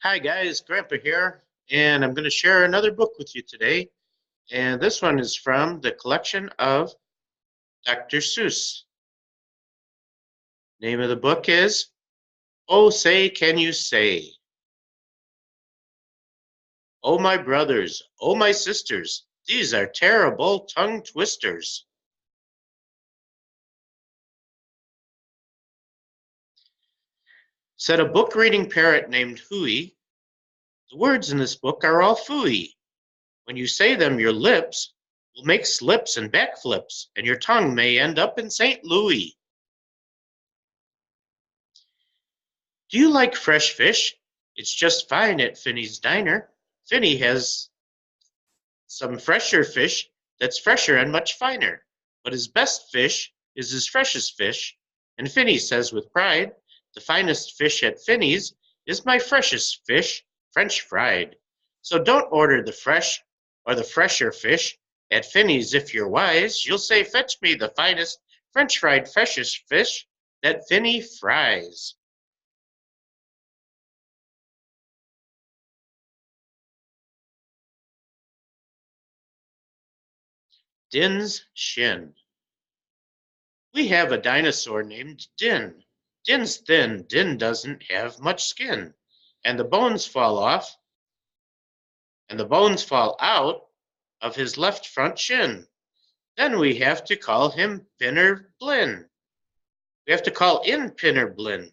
Hi guys, Grandpa here, and I'm going to share another book with you today. And this one is from the collection of Dr. Seuss. Name of the book is Oh Say Can You Say? Oh my brothers, oh my sisters, these are terrible tongue twisters. Said a book reading parrot named Hooey. The words in this book are all phooey. When you say them, your lips will make slips and backflips, and your tongue may end up in St. Louis. Do you like fresh fish? It's just fine at Finney's Diner. Finney has some fresher fish that's fresher and much finer. But his best fish is his freshest fish. And Finney says with pride, the finest fish at Finney's is my freshest fish, French fried. So don't order the fresh or the fresher fish at Finney's if you're wise. You'll say, fetch me the finest French fried freshest fish that Finney fries. Din's Shin. We have a dinosaur named Din. Din's thin, Din doesn't have much skin, and the bones fall off, and the bones fall out of his left front shin. Then we have to call him Pinner Blin. We have to call in Pinner Blin,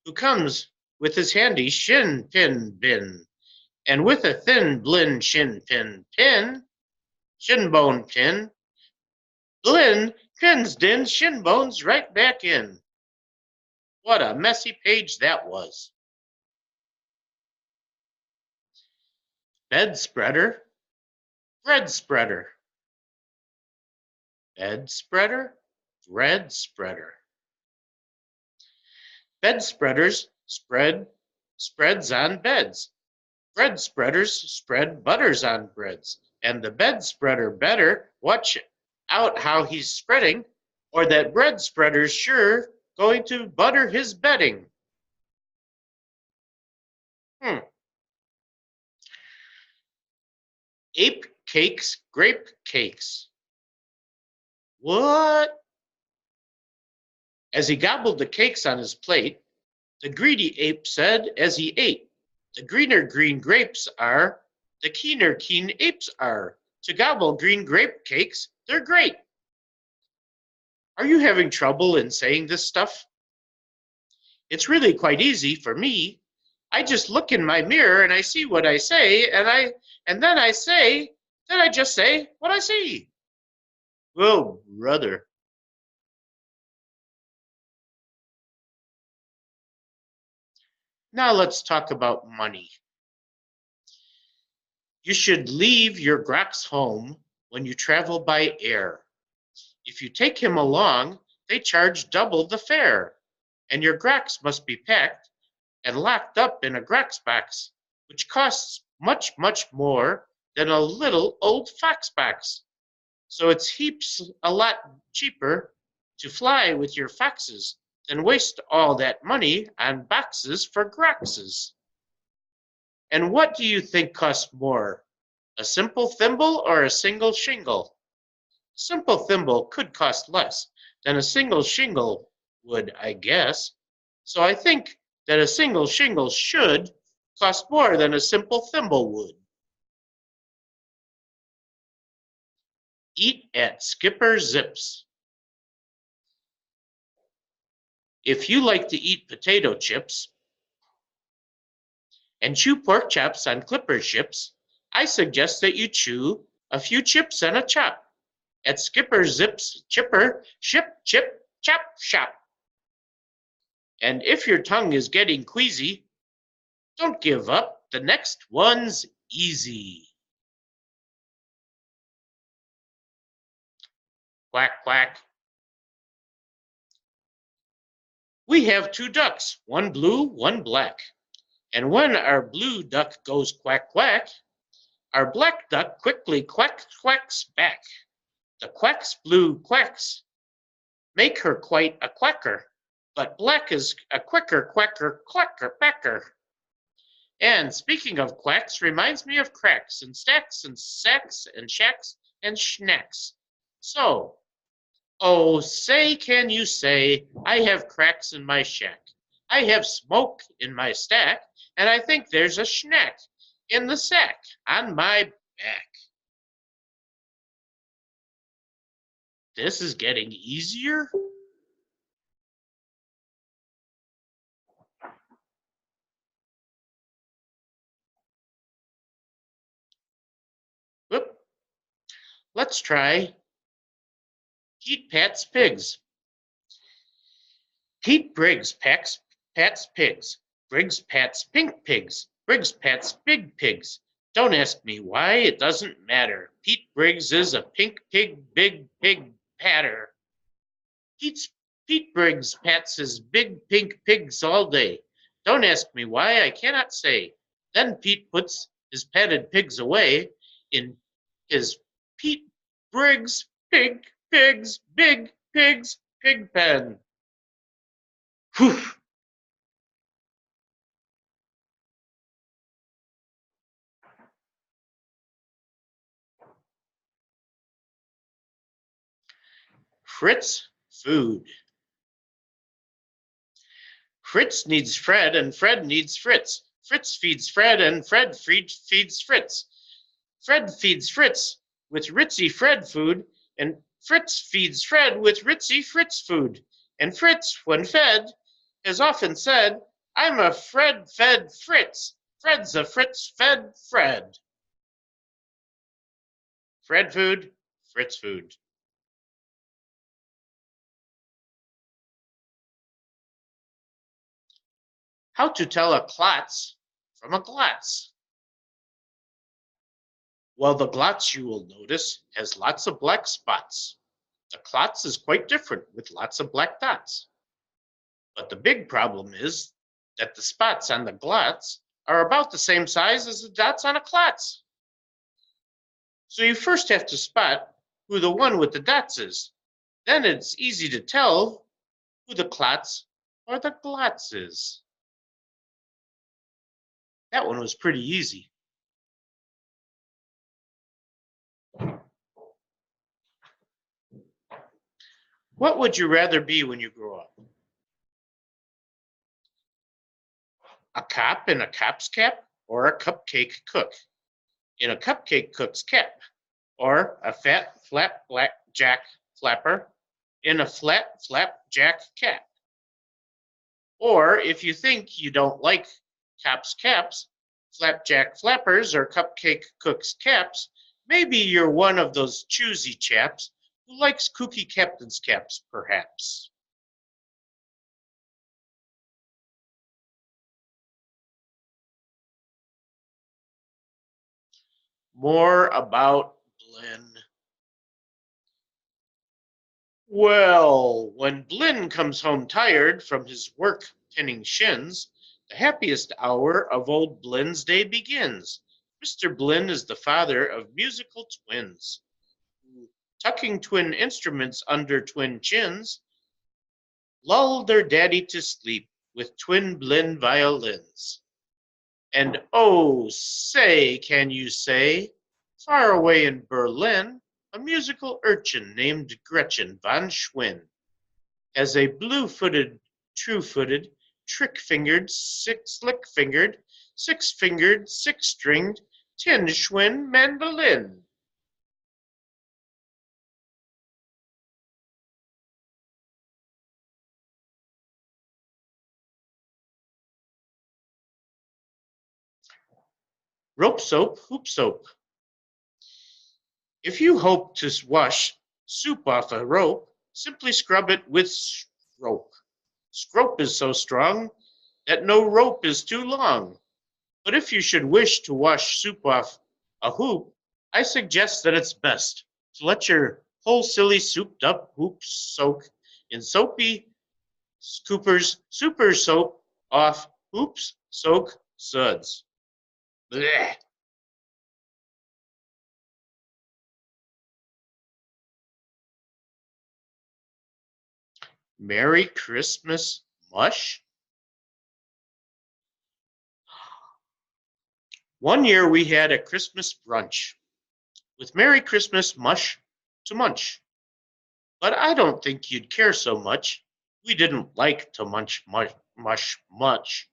who comes with his handy shin pin bin, and with a thin Blin shin bone pin, Blin pins Din's shin bones right back in. What a messy page that was. Bed spreader, bread spreader. Bed spreader, bread spreader. Bed spreaders spreads on beds. Bread spreaders spread butters on breads. And the bed spreader better watch out how he's spreading, or that bread spreader's sure going to butter his bedding. Ape cakes, grape cakes. What? As he gobbled the cakes on his plate, the greedy ape said as he ate, the greener green grapes are, the keener keen apes are. To gobble green grape cakes, they're great. Are you having trouble in saying this stuff? It's really quite easy for me. I just look in my mirror and I see what I say, and then I just say what I see. Oh, brother. Now let's talk about money. You should leave your Grox home when you travel by air. If you take him along, they charge double the fare, and your Grox must be packed and locked up in a Grox box, which costs much, much more than a little old fox box. So it's heaps a lot cheaper to fly with your foxes than waste all that money on boxes for Groxes. And what do you think costs more, a simple thimble or a single shingle? A simple thimble could cost less than a single shingle would, I guess. So I think that a single shingle should cost more than a simple thimble would. Eat at Skipper Zips. If you like to eat potato chips and chew pork chops on clipper ships, I suggest that you chew a few chips and a chop at Skipper Zips Chipper Ship Chip Chop Shop. And if your tongue is getting queasy, don't give up. The next one's easy. Quack, quack. We have two ducks, one blue, one black. And when our blue duck goes quack, quack, our black duck quickly quacks back. The quack's blue quacks make her quite a quacker, but black is a quicker quacker backer. And speaking of quacks, reminds me of cracks and stacks and sacks and shacks and schnacks. So, oh, say, can you say, I have cracks in my shack. I have smoke in my stack, and I think there's a schnack in the sack on my back. This is getting easier. Whoop. Let's try Pete Pat's Pigs. Pete Briggs Pat's pigs. Briggs Pat's pink pigs. Briggs Pat's big pigs. Don't ask me why, it doesn't matter. Pete Briggs is a pink pig, big pig patter. Pete's, Pete Briggs pats his big pink pigs all day. Don't ask me why, I cannot say. Then Pete puts his patted pigs away in his Pete Briggs pig pigs, big pigs, pig pen. Whew. Fritz food. Fritz needs Fred and Fred needs Fritz. Fritz feeds Fred and Fred feeds Fritz. Fred feeds Fritz with Ritzy Fred food, and Fritz feeds Fred with Ritzy Fritz food. And Fritz, when fed, has often said, I'm a Fred fed Fritz. Fred's a Fritz fed Fred. Fred food, Fritz food. How to tell a klotz from a glotz. Well, the glotz, you will notice, has lots of black spots. The klotz is quite different with lots of black dots. But the big problem is that the spots on the glotz are about the same size as the dots on a klotz. So you first have to spot who the one with the dots is. Then it's easy to tell who the klotz or the glotz is. That one was pretty easy. What would you rather be when you grow up? A cop in a cop's cap or a cupcake cook in a cupcake cook's cap? Or a fat flap black jack flapper in a flat flapjack cap? Or if you think you don't like cops' caps, flapjack flappers, or cupcake cooks' caps, maybe you're one of those choosy chaps who likes kooky captain's caps, perhaps. More about Blinn. Well, when Blinn comes home tired from his work pinning shins, the happiest hour of old Blinn's day begins. Mr. Blinn is the father of musical twins, who, tucking twin instruments under twin chins, lull their daddy to sleep with twin Blinn violins. And oh, say, can you say, far away in Berlin, a musical urchin named Gretchen von Schwinn has a blue-footed, true-footed, trick-fingered, slick-fingered, six-fingered, six-stringed, tin-schwinn mandolin. Rope soap, hoop soap. If you hope to wash soup off a rope, simply scrub it with scrope. Scrope is so strong that no rope is too long. But if you should wish to wash soup off a hoop, I suggest that it's best to let your whole silly souped up hoop soak in soapy Cooper's super soap off hoops soak suds. Blech. Merry Christmas mush? One year we had a Christmas brunch with Merry Christmas mush to munch. But I don't think you'd care so much. We didn't like to munch much.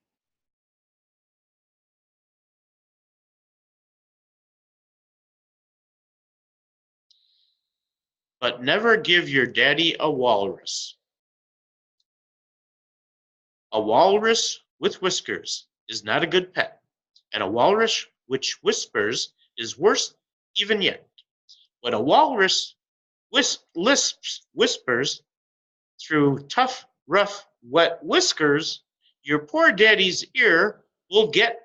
But never give your daddy a walrus. A walrus with whiskers is not a good pet, and a walrus which whispers is worse even yet. When a walrus whispers through tough, rough, wet whiskers, your poor daddy's ear will get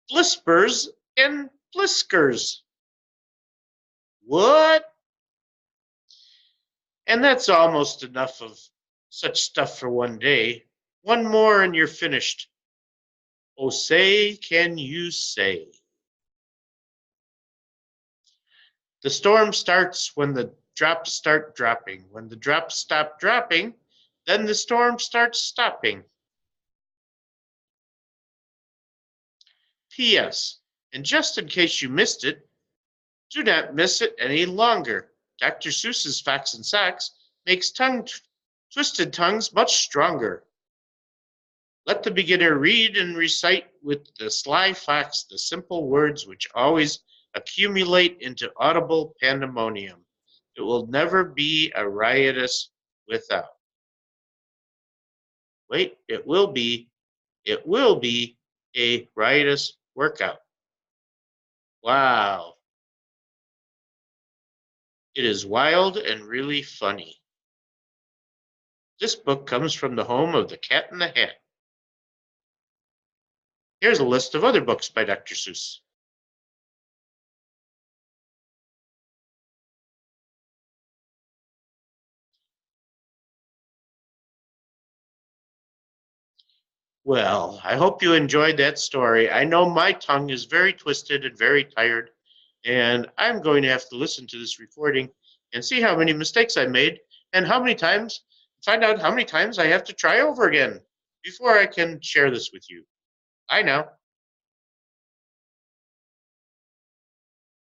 blispers and bliskers. What? And that's almost enough of such stuff for one day. One more and you're finished. Oh, say, can you say? The storm starts when the drops start dropping. When the drops stop dropping, then the storm starts stopping. P.S. And just in case you missed it, do not miss it any longer. Dr. Seuss's Facts and Sacks makes twisted tongues much stronger. Let the beginner read and recite with the sly fox the simple words which always accumulate into audible pandemonium. It will never be a riotous without. Wait, it will be a riotous workout. Wow. It is wild and really funny. This book comes from the home of the Cat in the Hat. Here's a list of other books by Dr. Seuss. Well, I hope you enjoyed that story. I know my tongue is very twisted and very tired, and I'm going to have to listen to this recording and see how many mistakes I made and find out how many times I have to try over again before I can share this with you. Bye now.